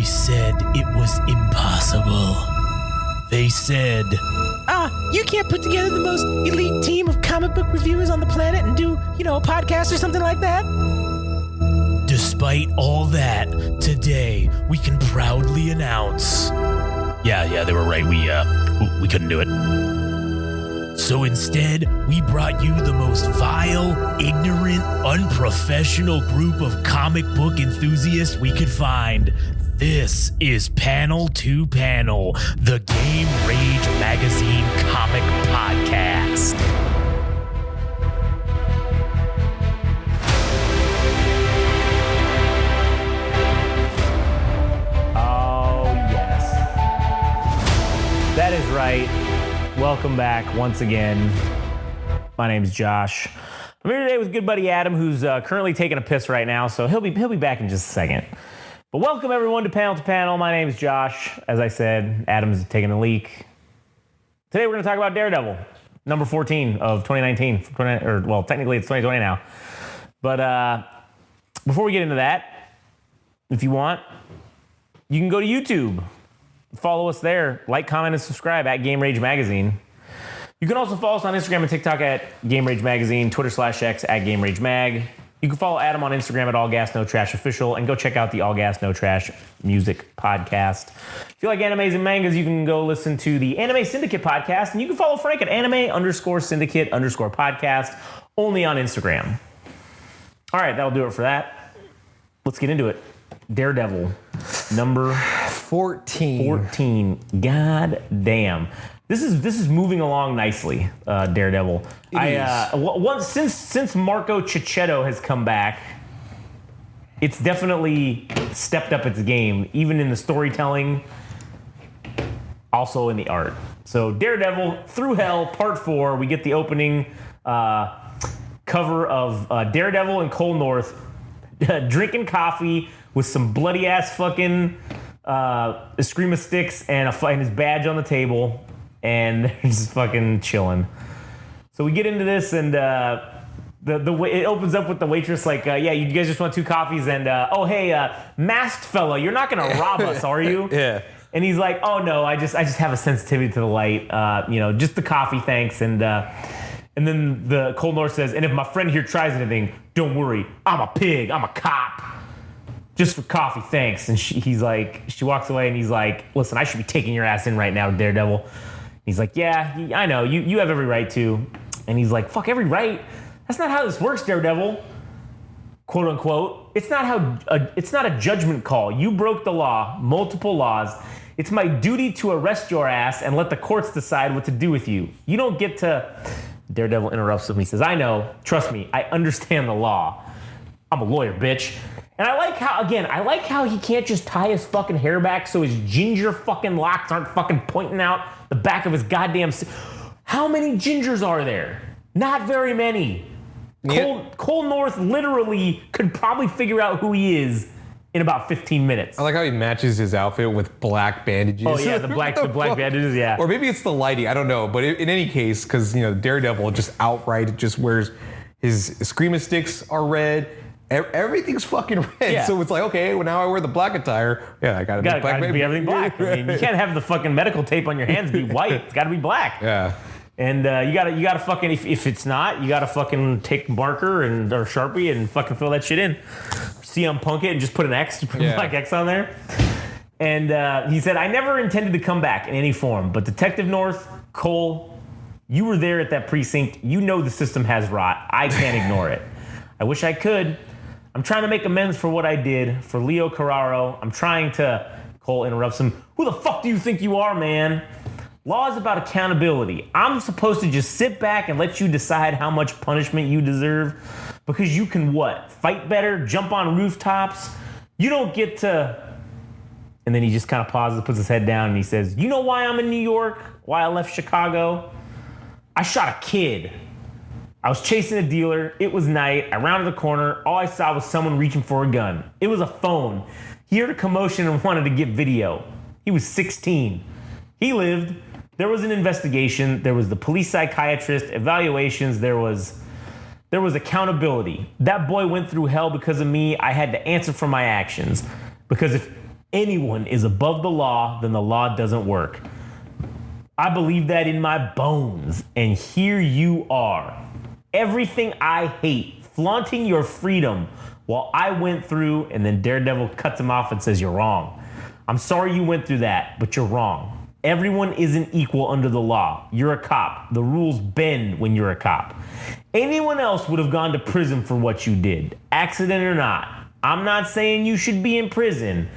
They said it was impossible. They said, you can't put together the most elite team of comic book reviewers on the planet and do, a podcast or something like that? Despite all that, today we can proudly announce. Yeah, they were right. We couldn't do it. So instead, we brought you the most vile, ignorant, unprofessional group of comic book enthusiasts we could find. This is Panel to Panel, the Game Rage Magazine comic podcast. Oh, yes. That is right. Welcome back once again. My name's Josh. I'm here today with good buddy Adam, who's currently taking a piss right now, so he'll be back in just a second. But welcome everyone to Panel. My name is Josh. As I said, Adam's taking a leak. Today we're going to talk about Daredevil, number 14 of 2019. Well, technically it's 2020 now. But before we get into that, if you want, you can go to YouTube. Follow us there. Like, comment, and subscribe at Game Rage Magazine. You can also follow us on Instagram and TikTok at Game Rage Magazine, Twitter/X at Game Rage Mag. You can follow Adam on Instagram at All Gas No Trash Official, and go check out the All Gas No Trash music podcast. If you like animes and mangas, you can go listen to the Anime Syndicate podcast, and you can follow Frank at anime_syndicate_podcast, only on Instagram. All right, that'll do it for that. Let's get into it. Daredevil, number 14. God damn. This is moving along nicely, Daredevil. Since Marco Cicchetto has come back, it's definitely stepped up its game, even in the storytelling, also in the art. So Daredevil Through Hell Part 4, we get the opening cover of Daredevil and Cole North drinking coffee with some bloody ass fucking Eskrima sticks and his badge on the table. And they're just fucking chilling. So we get into this, and it opens up with the waitress like, you guys just want 2 coffees, and masked fella, you're not gonna rob us, are you? Yeah. And he's like, oh no, I just have a sensitivity to the light, just the coffee, thanks. And then the Cold North says, and if my friend here tries anything, don't worry, I'm a pig, I'm a cop. Just for coffee, thanks. And she walks away, and he's like, listen, I should be taking your ass in right now, Daredevil. He's like, yeah, I know, you have every right to. And he's like, fuck, every right? That's not how this works, Daredevil. Quote unquote. It's not a judgment call. You broke the law, multiple laws. It's my duty to arrest your ass and let the courts decide what to do with you. You don't get to... Daredevil interrupts him. He says, I know, trust me, I understand the law. I'm a lawyer, bitch. And I like how he can't just tie his fucking hair back so his ginger fucking locks aren't fucking pointing out the back of his goddamn... How many gingers are there? Not very many. Yep. Cole North literally could probably figure out who he is in about 15 minutes. I like how he matches his outfit with black bandages. Oh yeah, the black bandages, yeah. Or maybe it's the lighting, I don't know. But in any case, because Daredevil just outright just wears his Eskrima sticks are red. Everything's fucking red, yeah. So it's like, okay, well now I wear the black attire. Yeah, I gotta be black. Gotta be everything black. I mean, you can't have the fucking medical tape on your hands be white. It's gotta be black. Yeah. And you gotta fucking if it's not, you gotta fucking take marker or Sharpie and fucking fill that shit in. CM Punk it and just put an X, put a black X on there. And he said, I never intended to come back in any form, but Detective North, Cole, you were there at that precinct. You know the system has rot. I can't ignore it. I wish I could. I'm trying to make amends for what I did for Leo Carraro. I'm trying to... Cole interrupts him. Who the fuck do you think you are, man? Law is about accountability. I'm supposed to just sit back and let you decide how much punishment you deserve? Because you can what? Fight better? Jump on rooftops? You don't get to... And then he just kind of pauses, puts his head down, and he says, you know why I'm in New York? Why I left Chicago? I shot a kid. I was chasing a dealer. It was night. I rounded the corner. All I saw was someone reaching for a gun. It was a phone. He heard a commotion and wanted to get video. He was 16. He lived. There was an investigation. There was the police psychiatrist, evaluations. There was accountability. That boy went through hell because of me. I had to answer for my actions. Because anyone is above the law, then the law doesn't work. I believe that in my bones, and here you are. Everything I hate, flaunting your freedom while I went through, and then Daredevil cuts him off and says, you're wrong. I'm sorry you went through that, but you're wrong. Everyone isn't equal under the law. You're a cop. The rules bend when you're a cop. Anyone else would have gone to prison for what you did, accident or not. I'm not saying you should be in prison,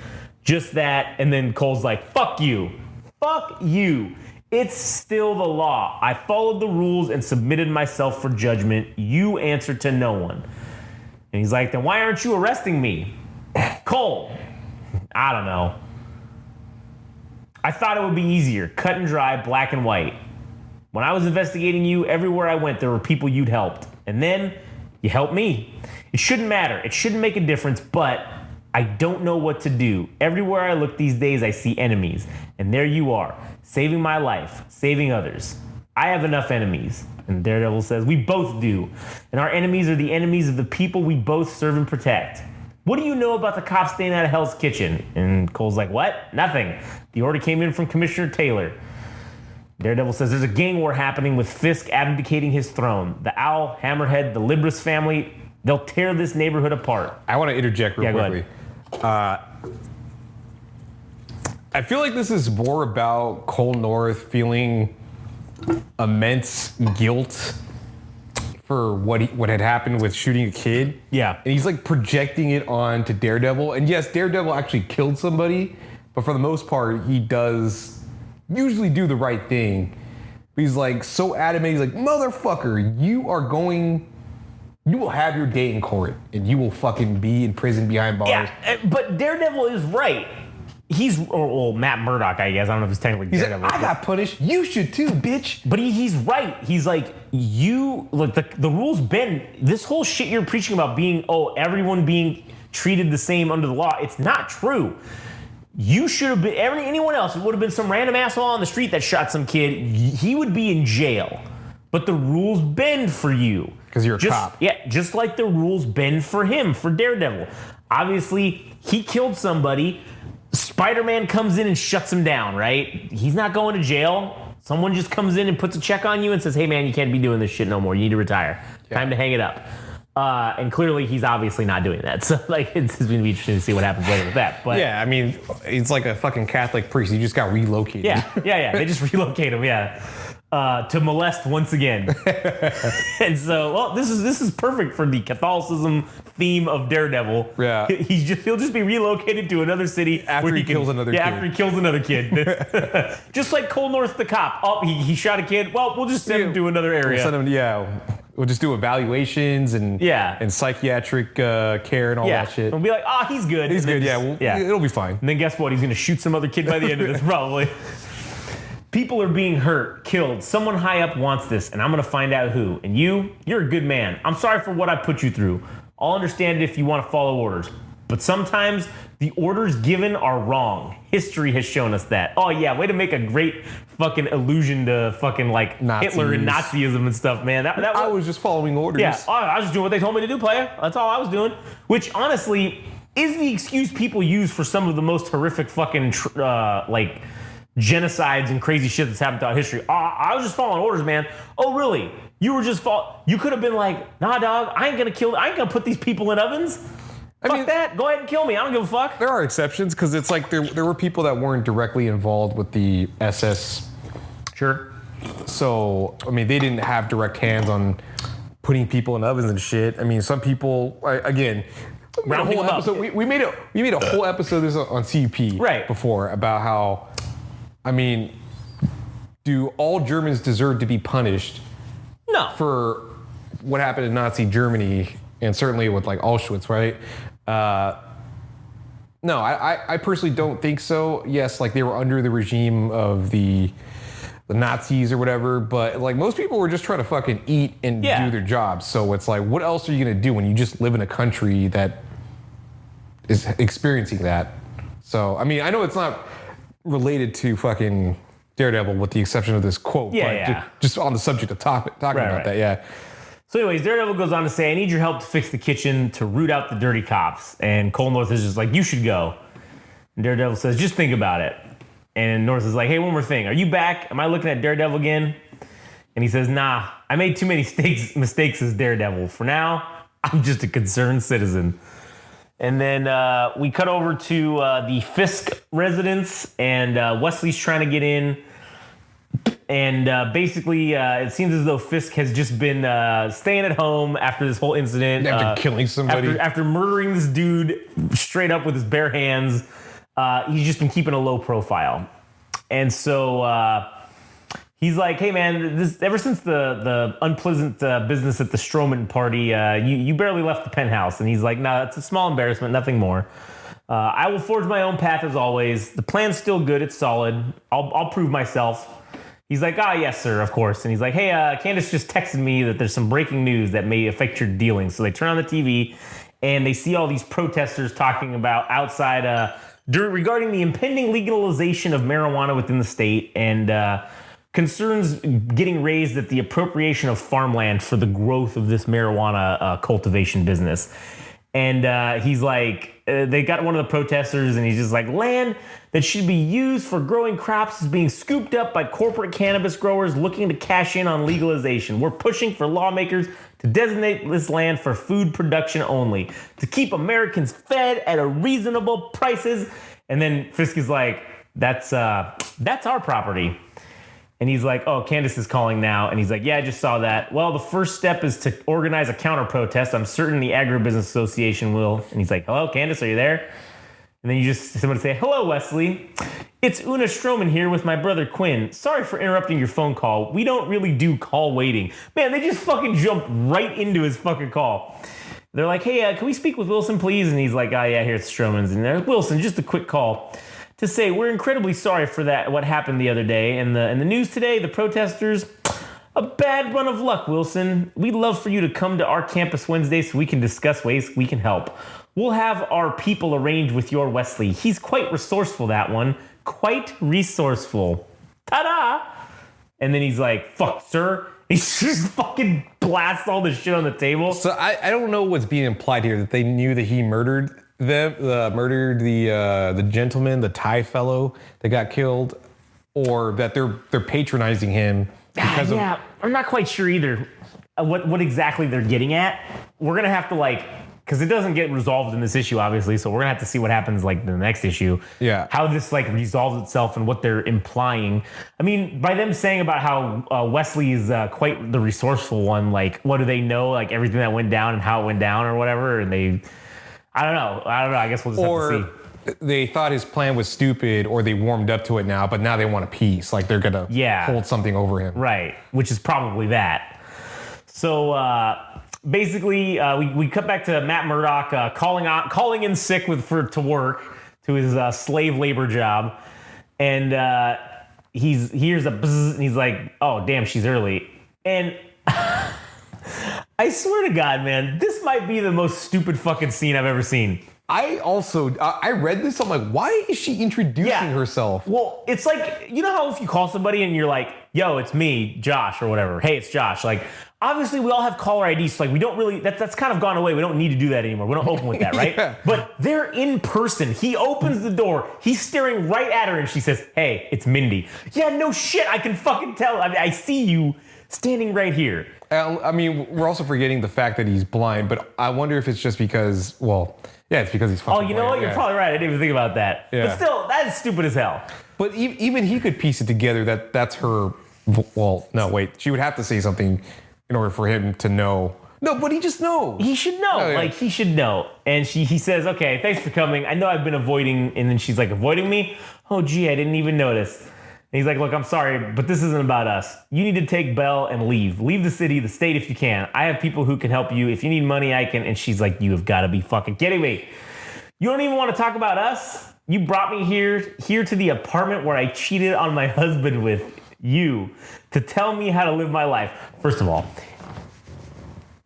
just that. And then Cole's like, fuck you. Fuck you. It's still the law. I followed the rules and submitted myself for judgment. You answer to no one. And he's like, then why aren't you arresting me? Cole, I don't know. I thought it would be easier, cut and dry, black and white. When I was investigating you, everywhere I went, there were people you'd helped. And then you helped me. It shouldn't matter. It shouldn't make a difference, but I don't know what to do. Everywhere I look these days, I see enemies. And there you are, saving my life, saving others. I have enough enemies. And Daredevil says, we both do. And our enemies are the enemies of the people we both serve and protect. What do you know about the cops staying out of Hell's Kitchen? And Cole's like, what? Nothing. The order came in from Commissioner Taylor. Daredevil says there's a gang war happening with Fisk abdicating his throne. The Owl, Hammerhead, the Libris family, they'll tear this neighborhood apart. I want to interject real quickly. I feel like this is more about Cole North feeling immense guilt for what had happened with shooting a kid. Yeah. And he's like projecting it onto Daredevil. And yes, Daredevil actually killed somebody, but for the most part, he does usually do the right thing. But he's like so adamant. He's like, motherfucker, you will have your day in court and you will fucking be in prison behind bars. Yeah, but Daredevil is right. Well, Matt Murdock, I guess. I don't know if it's technically He's Daredevil. like, I got punished. You should too, bitch. But he's right. He's like, the rules bend. This whole shit you're preaching about everyone being treated the same under the law. It's not true. You should have been, anyone else, it would have been some random asshole on the street that shot some kid. He would be in jail. But the rules bend for you. Because you're a cop. Yeah, just like the rules bend for him, for Daredevil. Obviously, he killed somebody. Spider-Man comes in and shuts him down, right? He's not going to jail. Someone just comes in and puts a check on you and says, hey, man, you can't be doing this shit no more. You need to retire. Yeah. Time to hang it up. And clearly, he's obviously not doing that. So, it's going to be interesting to see what happens later with that. But yeah, I mean, it's like a fucking Catholic priest. He just got relocated. Yeah. They just relocate him, to molest once again. And so, well, this is perfect for the Catholicism theme of Daredevil. Yeah. He'll just be relocated to another city after he kills another kid. After he kills another kid. Just like Cole North the cop. Oh, he shot a kid. Well, we'll just send him to another area. We'll just do evaluations and psychiatric care and all that shit. We'll be like, he's good. He's good. It'll be fine. And then guess what? He's going to shoot some other kid by the end of this, probably. People are being hurt, killed. Someone high up wants this, and I'm going to find out who. And you're a good man. I'm sorry for what I put you through. I'll understand it if you want to follow orders. But sometimes the orders given are wrong. History has shown us that. Oh, yeah, way to make a great fucking allusion to fucking like Nazis. Hitler and Nazism and stuff, man. I was just following orders. Yeah, I was just doing what they told me to do, player. That's all I was doing. Which, honestly, is the excuse people use for some of the most horrific fucking, genocides and crazy shit that's happened throughout history. I was just following orders, man. Oh, really? You were just you could have been like, nah, dog, I ain't gonna put these people in ovens. Fuck that. Go ahead and kill me. I don't give a fuck. There are exceptions because it's like there were people that weren't directly involved with the SS. Sure. So, I mean, they didn't have direct hands on putting people in ovens and shit. I mean, some people, again, we made a whole episode of this on CUP before about how, I mean, do all Germans deserve to be punished? No. For what happened in Nazi Germany, and certainly with like Auschwitz, right? No, I personally don't think so. Yes, like they were under the regime of the Nazis or whatever, but like most people were just trying to fucking eat and do their jobs. So it's like, what else are you gonna do when you just live in a country that is experiencing that? So, I mean, I know it's not related to fucking Daredevil with the exception of this quote, just on the subject of talking about that, So anyways, Daredevil goes on to say, I need your help to fix the kitchen to root out the dirty cops. And Cole North is just like, you should go. And Daredevil says, just think about it. And North is like, hey, one more thing. Are you back? Am I looking at Daredevil again? And he says, nah, I made too many mistakes as Daredevil. For now, I'm just a concerned citizen. And then we cut over to the Fisk residence, and Wesley's trying to get in. And basically, it seems as though Fisk has just been staying at home after this whole incident. After killing somebody. After murdering this dude straight up with his bare hands. He's just been keeping a low profile. And so he's like, hey, man, ever since the unpleasant business at the Stroman party, you barely left the penthouse. And he's like, no, it's a small embarrassment, nothing more. I will forge my own path as always. The plan's still good. It's solid. I'll prove myself. He's like, yes, sir, of course. And he's like, hey, Candace just texted me that there's some breaking news that may affect your dealings. So they turn on the TV and they see all these protesters talking about outside regarding the impending legalization of marijuana within the state and concerns getting raised at the appropriation of farmland for the growth of this marijuana cultivation business. And he's like, they got one of the protesters and he's just like, land that should be used for growing crops is being scooped up by corporate cannabis growers looking to cash in on legalization. We're pushing for lawmakers to designate this land for food production only, to keep Americans fed at a reasonable prices. And then Fisk is like, that's our property. And he's like, oh, Candace is calling now. And he's like, yeah, I just saw that. Well, the first step is to organize a counter protest. I'm certain the Agribusiness Association will. And he's like, hello, Candace, are you there? And then somebody say, hello, Wesley. It's Una Stroman here with my brother Quinn. Sorry for interrupting your phone call. We don't really do call waiting. Man, they just fucking jumped right into his fucking call. They're like, hey, can we speak with Wilson, please? And he's like, oh, yeah, here it's Stroman's. And they're like, Wilson, just a quick call to say we're incredibly sorry for that, what happened the other day. And the news today, the protesters, a bad run of luck, Wilson. We'd love for you to come to our campus Wednesday so we can discuss ways we can help. We'll have our people arrange with your Wesley. He's quite resourceful, that one. Quite resourceful. Ta-da! And then he's like, fuck, sir. He just fucking blasts all this shit on the table. So I don't know what's being implied here, that they knew that he murdered the gentleman, the Thai fellow that got killed, or that they're patronizing him because of... Yeah, I'm not quite sure either what exactly they're getting at. We're going to have to because it doesn't get resolved in this issue, obviously, so we're going to have to see what happens in the next issue. Yeah. How this resolves itself and what they're implying. I mean, by them saying about how Wesley is quite the resourceful one, what do they know? Everything that went down and how it went down or whatever, and they... I don't know. I guess we'll just have to see. They thought his plan was stupid, or they warmed up to it now, but now they want a peace. They're going to hold something over him. Right, which is probably that. So basically, we cut back to Matt Murdock calling in sick to work to his slave labor job. And he hears a buzz, and he's like, oh, damn, she's early. And... I swear to God, man, this might be the most stupid fucking scene I've ever seen. I read this, I'm like, why is she introducing herself? Well, it's you know how if you call somebody and you're like, yo, it's me, Josh, or whatever. Hey, it's Josh. Obviously we all have caller IDs, so we don't really, that's kind of gone away. We don't need to do that anymore. We don't open with that, right? Yeah. But they're in person. He opens the door. He's staring right at her and she says, hey, it's Mindy. Yeah, no shit, I can fucking tell. I see you standing right here. I mean, we're also forgetting the fact that he's blind, but I wonder if it's just because, it's because he's fucking blind. Oh, you know what? You're probably right. I didn't even think about that. Yeah. But still, that is stupid as hell. But even he could piece it together that that's her. Well, no, wait. She would have to say something in order for him to know. No, but he just knows. He should know. Oh, yeah. He should know. And he says, okay, thanks for coming. I know I've been avoiding. And then she's like, avoiding me? Oh, gee, I didn't even notice. And he's like, look, I'm sorry, but this isn't about us. You need to take Belle and leave. Leave the city, the state if you can. I have people who can help you. If you need money, I can. And she's like, you have got to be fucking kidding me. You don't even want to talk about us? You brought me here to the apartment where I cheated on my husband with you to tell me how to live my life. First of all,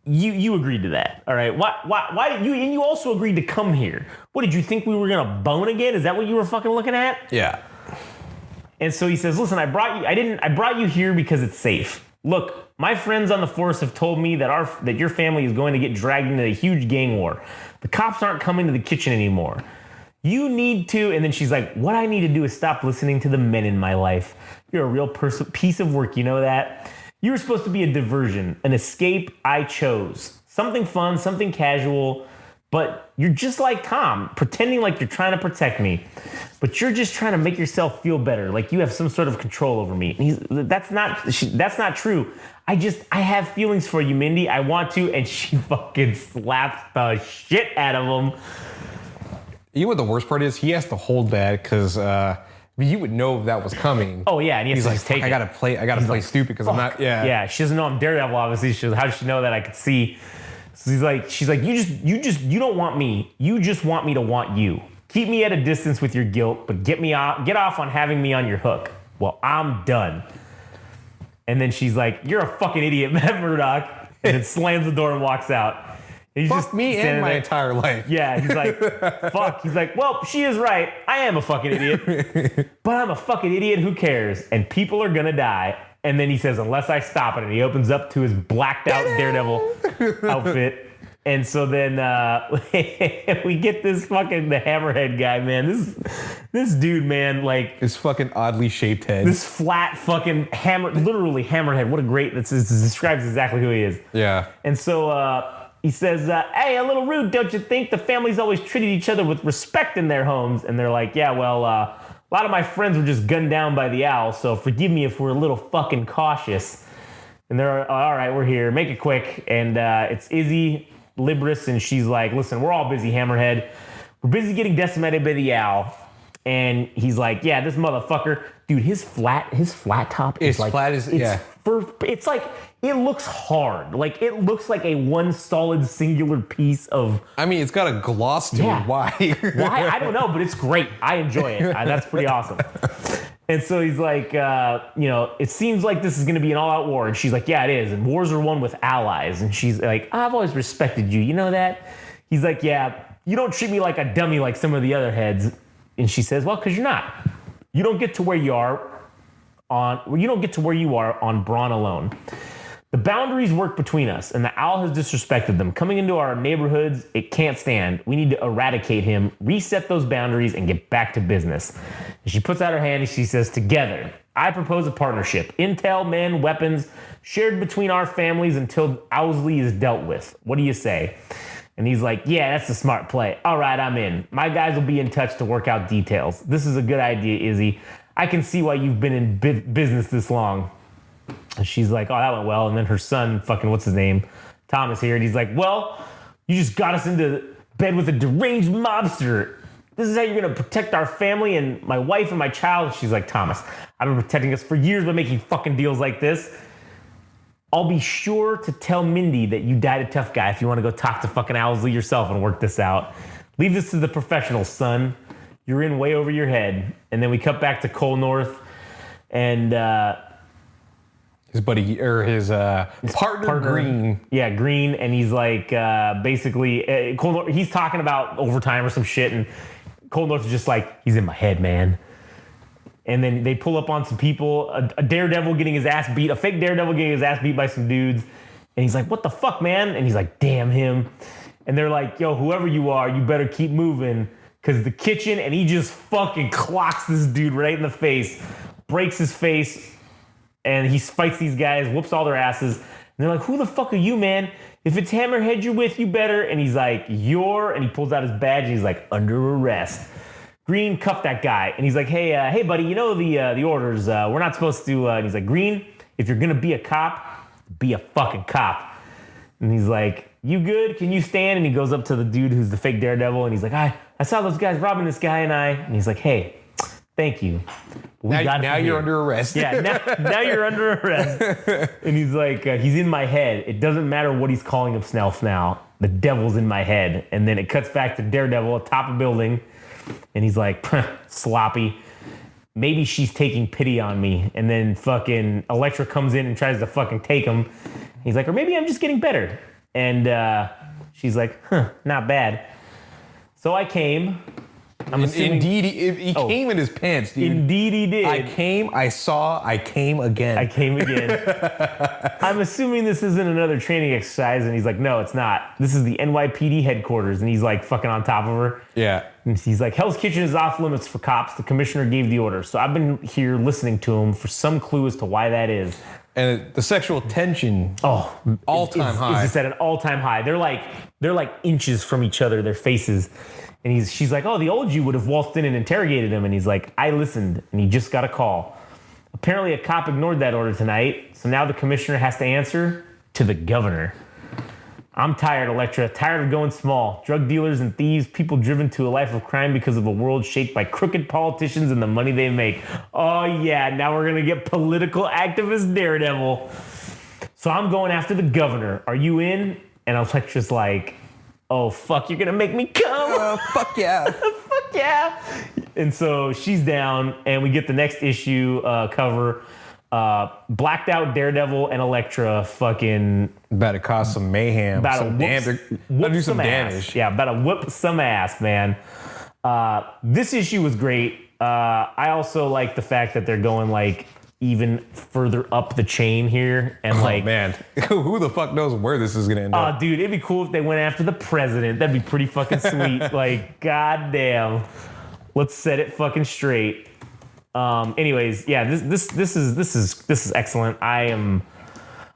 you agreed to that, all right? Why did you? And you also agreed to come here. What, did you think we were gonna bone again? Is that what you were fucking looking at? Yeah. And so he says, listen, I brought you here because it's safe. Look, my friends on the force have told me that your family is going to get dragged into a huge gang war. The cops aren't coming to the kitchen anymore. You need to, and then she's like, what I need to do is stop listening to the men in my life. You're a real piece of work, you know that? You were supposed to be a diversion, an escape I chose. Something fun, something casual, but you're just like Tom, pretending like you're trying to protect me, but you're just trying to make yourself feel better, like you have some sort of control over me. That's not true. I have feelings for you, Mindy. I want to, and she fucking slaps the shit out of him. You know what the worst part is? He has to hold that because you would know that was coming. Oh yeah, and he's like, I gotta play stupid because I'm not. Yeah. Yeah, she doesn't know I'm Daredevil. Obviously, how does she know that I could see? So she's like, you don't want me. You just want me to want you. Keep me at a distance with your guilt, but get off on having me on your hook. Well, I'm done. And then she's like, you're a fucking idiot, Matt Murdock, and then slams the door and walks out. He's fuck just me and my entire life. Yeah, he's like, fuck. He's like, well, she is right. I am a fucking idiot. But I'm a fucking idiot. Who cares? And people are going to die. And then he says, unless I stop it. And he opens up to his blacked out Daredevil outfit. And so then we get this fucking, the hammerhead guy, man. This dude, man, like. His fucking oddly shaped head. This flat fucking literally hammerhead. What a great, this describes exactly who he is. Yeah. And so, he says, hey, a little rude, don't you think? The families always treated each other with respect in their homes. And they're like, yeah, well, a lot of my friends were just gunned down by the owl, so forgive me if we're a little fucking cautious. And they're, all right, we're here. Make it quick. And it's Izzy Libris, and she's like, listen, we're all busy, Hammerhead. We're busy getting decimated by the owl. And he's like, yeah, this motherfucker, dude, his flat top is like, flat as, yeah. It's like, it looks hard. Like, it looks like a one solid singular piece of. I mean, it's got a gloss to it. Why? Why? I don't know, but it's great. I enjoy it. That's pretty awesome. And so he's like, it seems like this is going to be an all-out war. And she's like, yeah, it is. And wars are won with allies. And she's like, I've always respected you. You know that? He like, yeah, you don't treat me like a dummy like some of the other heads. And she says, well, because you're not. You don't get to where you are on brawn alone. The boundaries work between us, and the owl has disrespected them. Coming into our neighborhoods, it can't stand. We need to eradicate him, reset those boundaries, and get back to business. And she puts out her hand and she says, together, I propose a partnership. Intel, men, weapons, shared between our families until Owsley is dealt with. What do you say? And he's like, yeah, that's a smart play. All right, I'm in. My guys will be in touch to work out details. This is a good idea, Izzy. I can see why you've been in business this long. And she's like, oh, that went well. And then her son, fucking, what's his name? Thomas here. And he's like, well, you just got us into bed with a deranged mobster. This is how you're going to protect our family and my wife and my child. And she's like, Thomas, I've been protecting us for years by making fucking deals like this. I'll be sure to tell Mindy that you died a tough guy if you want to go talk to fucking Owsley yourself and work this out. Leave this to the professionals, son. You're in way over your head. And then we cut back to Cole North and his buddy or his partner Green. Yeah, Green. And he's like basically Cole North, he's talking about overtime or some shit. And Cole North is just like, he's in my head, man. And then they pull up on some people, a Daredevil getting his ass beat, a fake Daredevil getting his ass beat by some dudes. And he's like, what the fuck, man? And he's like, damn him. And they're like, yo, whoever you are, you better keep moving. Because the kitchen, and he just fucking clocks this dude right in the face, breaks his face, and he fights these guys, whoops all their asses. And they're like, who the fuck are you, man? If it's Hammerhead you're with, you better. And he's like, and he pulls out his badge, and he's like, under arrest. Green cuffed that guy, and he's like, hey, buddy, you know the orders. We're not supposed to. And he's like, Green, if you're gonna be a cop, be a fucking cop. And he's like, you good? Can you stand? And he goes up to the dude who's the fake Daredevil, and he's like, I saw those guys robbing this guy, and he's like, hey, thank you. Now you're under arrest. Yeah, now you're under arrest. And he's like, he's in my head. It doesn't matter what he's calling himself now. The devil's in my head. And then it cuts back to Daredevil atop a building. And he's like, sloppy. Maybe she's taking pity on me. And then fucking Elektra comes in and tries to fucking take him. He's like, or maybe I'm just getting better. And she's like, not bad. So I came, Indeed, he came in his pants, dude. Indeed he did. I came, I saw, I came again. I came again. I'm assuming this isn't another training exercise, and he's like, no, it's not. This is the NYPD headquarters, and he's like fucking on top of her. Yeah. And he's like, Hell's Kitchen is off limits for cops. The commissioner gave the order. So I've been here listening to him for some clue as to why that is. And the sexual tension, all-time high. It's at an all-time high. They're like inches from each other, their faces. And she's like, oh, the old you would have waltzed in and interrogated him. And he's like, I listened, and he just got a call. Apparently a cop ignored that order tonight, so now the commissioner has to answer to the governor. I'm tired, Electra. Tired of going small. Drug dealers and thieves, people driven to a life of crime because of a world shaped by crooked politicians and the money they make. Oh, yeah, now we're going to get political activist Daredevil. So I'm going after the governor. Are you in? And Electra's like, oh, fuck, you're going to make me come? Fuck yeah. Fuck yeah. And so she's down, and we get the next issue cover. Blacked out Daredevil and Elektra fucking about to cause some mayhem. About some to do some damage. damage. Yeah, about to whoop some ass, man. This issue was great. I also like the fact that they're going like even further up the chain here, and like, man, who the fuck knows where this is gonna end up? Oh, dude, it'd be cool if they went after the president. That'd be pretty fucking sweet. Like, goddamn, let's set it fucking straight. Anyways, yeah, this is excellent.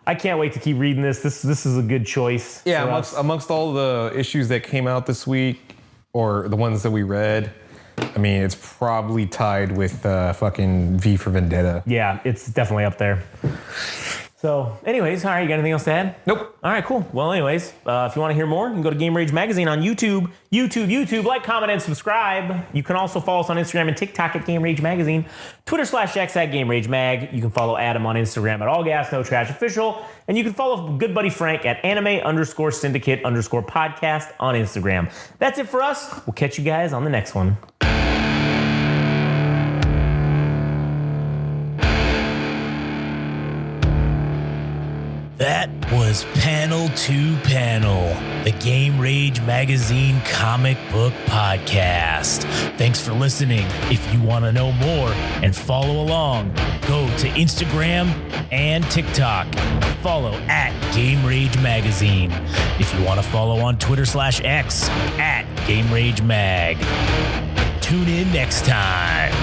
I can't wait to keep reading this. This is a good choice. Yeah, amongst all the issues that came out this week, or the ones that we read, I mean, it's probably tied with fucking V for Vendetta. Yeah, it's definitely up there. So, anyways, all right, you got anything else to add? Nope. All right, cool. Well, anyways, if you want to hear more, you can go to Game Rage Magazine on YouTube. Like, comment, and subscribe. You can also follow us on Instagram and TikTok at Game Rage Magazine. Twitter/X at Game Rage Mag. You can follow Adam on Instagram at All Gas No Trash Official. And you can follow good buddy Frank at anime_syndicate_podcast on Instagram. That's it for us. We'll catch you guys on the next one. That was Panel to Panel, the Game Rage Magazine comic book podcast. Thanks for listening. If you want to know more and follow along, go to Instagram and TikTok. Follow at Game Rage Magazine. If you want to follow on Twitter/X at Game Rage Mag. Tune in next time.